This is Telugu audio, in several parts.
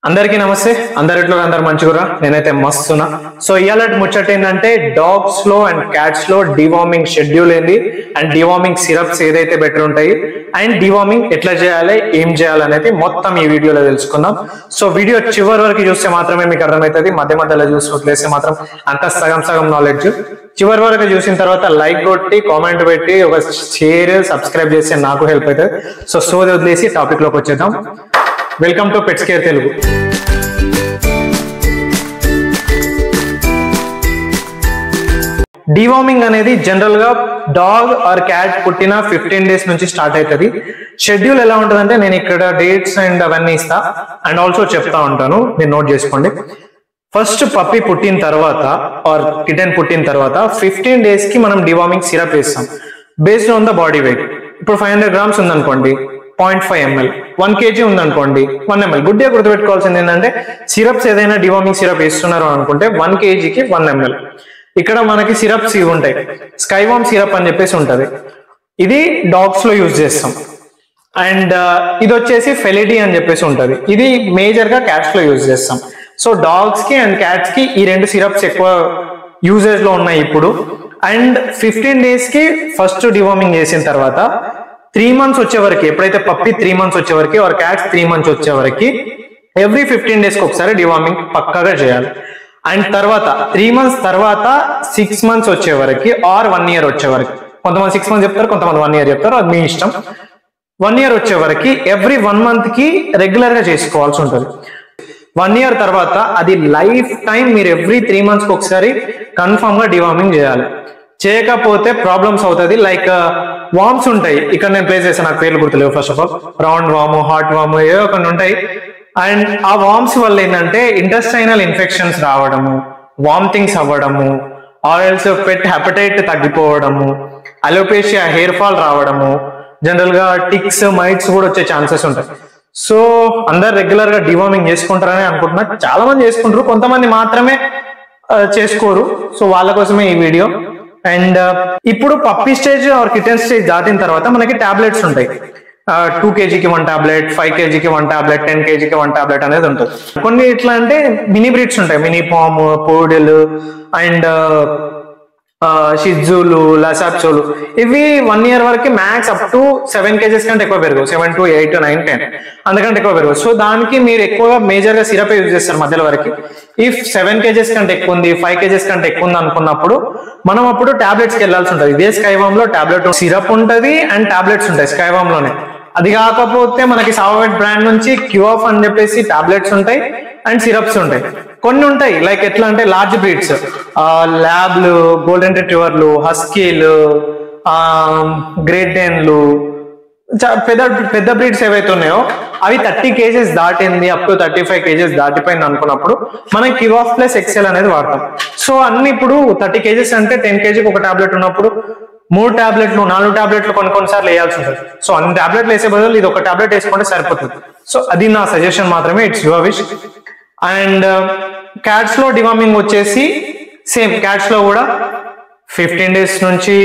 అందరికీ నమస్తే. అందరిట్లో అందరు మంచిగురా, నేనైతే మస్తున్నా. సో ఇవాళ ముచ్చట ఏంటంటే డాగ్స్ లో అండ్ క్యాట్స్ లో డివార్మింగ్ షెడ్యూల్ ఏంది అండ్ డివార్మింగ్ సిరప్స్ ఏదైతే బెటర్ ఉంటాయి అండ్ డివార్మింగ్ ఎట్లా చేయాలి, ఏం చేయాలి అనేది మొత్తం ఈ వీడియోలో తెలుసుకుందాం. సో వీడియో చివరి వరకు చూస్తే మాత్రమే మీకు అర్థమవుతుంది. మధ్య మధ్యలో చూసి వదిలేస్తే మాత్రం అంత సగం సగం నాలెడ్జ్. చివరి వరకు చూసిన తర్వాత లైక్ కొట్టి, కామెంట్ పెట్టి, ఒక షేర్, సబ్స్క్రైబ్ చేస్తే నాకు హెల్ప్ అవుతుంది. సో సోది వదిలేసి టాపిక్ లోకి వచ్చేద్దాం. Welcome to pets care Telugu. Deworming అనేది జనరల్ గా డాగ్ ఆర్ క్యాట్ పుట్టిన 15 days నుంచి స్టార్ట్ అవుతుంది. షెడ్యూల్ ఎలా ఉంటుందంటే నేను ఇక్కడ డేట్స్ అండ్ అవన్నీ ఇస్తా అండ్ ఆల్సో చెప్తా ఉంటాను, మీరు నోట్ చేసుకోండి. ఫస్ట్ పప్పి పుట్టిన తర్వాత ఆర్ కిటెన్ పుట్టిన తర్వాత 15 days కి మనం డివార్మింగ్ సిరప్ వేస్తాం based on the body weight. ఇప్పుడు 500 grams ఉందనుకోండి, 0.5 ml. 1 kg ఉందనుకోండి, 1 ml. గుడ్డిగా గుర్తుపెట్టుకోవాల్సింది ఏంటంటే సిరప్స్ ఏదైనా డివార్మింగ్ సిరప్ వేస్తున్నారు అనుకుంటే 1 kg కి 1 ml. ఇక్కడ మనకి సిరప్స్ ఇవి ఉంటాయి, స్కైవామ్ సిరప్ అని చెప్పేసి ఉంటది. ఇది డాగ్స్ లో యూజ్ చేస్తాం. అండ్ ఇది వచ్చేసి ఫెలిటీ అని చెప్పేసి ఉంటది. ఇది మేజర్ గా క్యాట్స్ లో యూజ్ చేస్తాం. సో డాగ్స్ కి అండ్ క్యాట్స్ కి ఈ రెండు సిరప్స్ ఎక్కువ యూజేజ్ లో ఉన్నాయి ఇప్పుడు. అండ్ 15 days కి ఫస్ట్ డివార్మింగ్ చేసిన తర్వాత 3 months వచ్చే వరకు, ఎప్పుడైతే పప్పి 3 months వచ్చే వరకు ఆర్ క్యాట్స్ 3 months వచ్చే వరకు ఎవ్రీ 15 days కి ఒకసారి డివార్మింగ్ పక్కాగా చేయాలి. అండ్ తర్వాత 3 months తర్వాత 6 months వచ్చే వరకు ఆర్ 1 year వచ్చే వరకు, కొంతమంది 6 months చెప్తారు, కొంతమంది 1 year చెప్తారు, అది మీ ఇష్టం. 1 year వచ్చే వరకు ఎవ్రీ 1 month కి రెగ్యులర్ గా చేసుకోవాల్సి ఉంటుంది. 1 year తర్వాత అది లైఫ్ టైం మీరు ఎవ్రీ 3 months కి ఒకసారి కన్ఫర్మ్ గా డివార్మింగ్ చేయాలి. చేయకపోతే ప్రాబ్లమ్స్ అవుతుంది. లైక్ వామ్స్ ఉంటాయి, ఇక్కడ నేను ప్లేస్ చేస్తాను, నాకు పేర్లు గుర్తులేవు. First of all round worm, heart worm, ఏవో కొన్ని ఉంటాయి. అండ్ ఆ వామ్స్ వల్ల ఏంటంటే ఇంటెస్టైనల్ ఇన్ఫెక్షన్స్ రావడము, వామిటింగ్స్ అవ్వడము, ఆయిల్స్ పెట్ హెపటైట్ తగ్గిపోవడము, అలోపేషియా, హెయిర్ ఫాల్ రావడము, జనరల్ గా టిక్స్, మైట్స్ కూడా వచ్చే ఛాన్సెస్ ఉంటాయి. సో అందరు రెగ్యులర్ గా డివార్మింగ్ చేసుకుంటారని అనుకుంటున్నా. చాలా మంది చేసుకుంటారు, కొంతమంది మాత్రమే చేసుకోరు. సో వాళ్ళ కోసమే ఈ వీడియో. అండ్ ఇప్పుడు puppy stage or kitten stage దాటిన తర్వాత మనకి టాబ్లెట్స్ ఉంటాయి. 2 kg కి 1 టాబ్లెట్, 5 kg కి 1 టాబ్లెట్, 10 kg కి 1 టాబ్లెట్ అనేది ఉంటుంది. కొన్ని ఎట్లా అంటే మినీ బ్రీడ్స్ ఉంటాయి, మినీ పామ్, పోడెల్ అండ్ షిజులు, లసాప్చోలు. ఇవి 1 year వరకు మ్యాక్స్ అప్ టు 7 kgs కంటే ఎక్కువ పెరగవు. 7 to 8 to 9, 10 అందుకంటే ఎక్కువ పెరగవు. సో దానికి మీరు ఎక్కువగా మేజర్ గా సిరప్ యూజ్ చేస్తారు మధ్యలో వరకు. ఇఫ్ 7 kgs కంటే ఎక్కువ ఉంది, 5 kgs కంటే ఎక్కువ ఉంది అనుకున్నప్పుడు మనం అప్పుడు టాబ్లెట్స్కి వెళ్ళాల్సి ఉంటుంది. ఇదే స్కైవామ్ లో టాబ్లెట్ సిరప్ ఉంటుంది అండ్ టాబ్లెట్స్ ఉంటాయి స్కైవామ్ లోనే. అది కాకపోతే మనకి సావెట్ బ్రాండ్ నుంచి క్యూఆఫ్ అని చెప్పేసి టాబ్లెట్స్ ఉంటాయి అండ్ సిరప్స్ ఉంటాయి. కొన్ని ఉంటాయి లైక్ ఎట్లా అంటే లార్జ్ బ్రీడ్స్, ల్యాబ్లు, గోల్డెన్ రిట్రీవర్లు, హస్కీలు, గ్రేట్ డేన్లు, పెద్ద పెద్ద బ్రీడ్స్ ఏవైతే ఉన్నాయో అవి 30 kgs దాటింది, అప్ టు 35 kgs దాటిపోయింది అనుకున్నప్పుడు మనం క్యూఆఫ్ ప్లస్ ఎక్సెల్ అనేది వాడతాం. సో అన్ని ఇప్పుడు 30 kgs అంటే 10 kg ఒక టాబ్లెట్ ఉన్నప్పుడు 3 టాబ్లెట్లు, 4 టాబ్లెట్లు కొన్నిసార్లు వేయాల్సి ఉంటుంది. సో అన్ని టాబ్లెట్లు వేసే బదులు ఇది ఒక టాబ్లెట్ వేసుకుంటే సరిపోతుంది. సో అది నా సజెషన్ మాత్రమే, it's your wish. And cats లో డివార్మింగ్ వచ్చేసి సేమ్, క్యాట్స్ లో కూడా 15 days నుంచి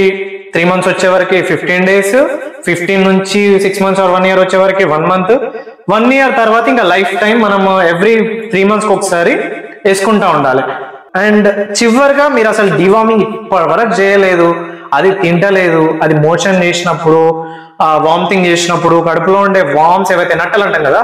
3 months వచ్చే వరకు 15 days, 15 నుంచి 6 months ఆర్ 1 year వచ్చే వరకు 1 month, 1 year తర్వాత ఇంకా లైఫ్ టైం మనం ఎవ్రీ 3 months కి ఒకసారి వేసుకుంటా ఉండాలి. అండ్ చివరిగా మీరు అసలు డివార్మింగ్ ఇప్పటి వరకు చేయలేదు, అది తింటలేదు, అది మోషన్ చేసినప్పుడు, వామిటింగ్ చేసినప్పుడు, కడుపులో ఉండే వామ్స్ ఏవైతే నట్టలు అంటాం కదా,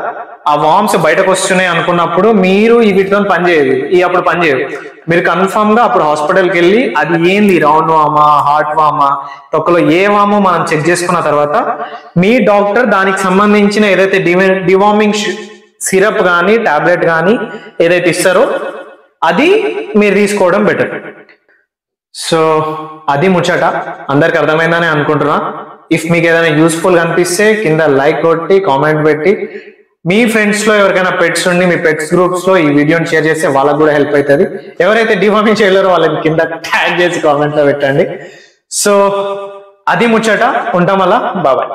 ఆ వామ్స్ బయటకు వస్తున్నాయి అనుకున్నప్పుడు మీరు ఈ వీటితో పనిచేయదు, అప్పుడు పనిచేయదు. మీరు కన్ఫర్మ్ గా అప్పుడు హాస్పిటల్కి వెళ్ళి అది ఏంది, రౌండ్ వామా, హార్ట్ వామా, తొక్కలో ఏ వామో మనం చెక్ చేసుకున్న తర్వాత మీ డాక్టర్ దానికి సంబంధించిన ఏదైతే డివార్మింగ్ సిరప్ కానీ టాబ్లెట్ కానీ ఏదైతే ఇస్తారో అది మీరు తీసుకోవడం బెటర్. సో అది ముచ్చట, అందరికి అర్థమైందని అనుకుంటున్నా. ఇఫ్ మీకు ఏదైనా యూస్ఫుల్ అనిపిస్తే కింద లైక్ కొట్టి, కామెంట్ పెట్టి, మీ ఫ్రెండ్స్ లో ఎవరికైనా పెట్స్ ఉండి మీ పెట్స్ గ్రూప్స్ లో ఈ వీడియోని షేర్ చేస్తే వాళ్ళకు కూడా హెల్ప్ అవుతుంది. ఎవరైతే డివార్మింగ్ చేయలేరో వాళ్ళని కింద ట్యాగ్ చేసి కామెంట్ లో పెట్టండి. సో అది ముచ్చట, ఉంటాం అలా, బాబాయ్.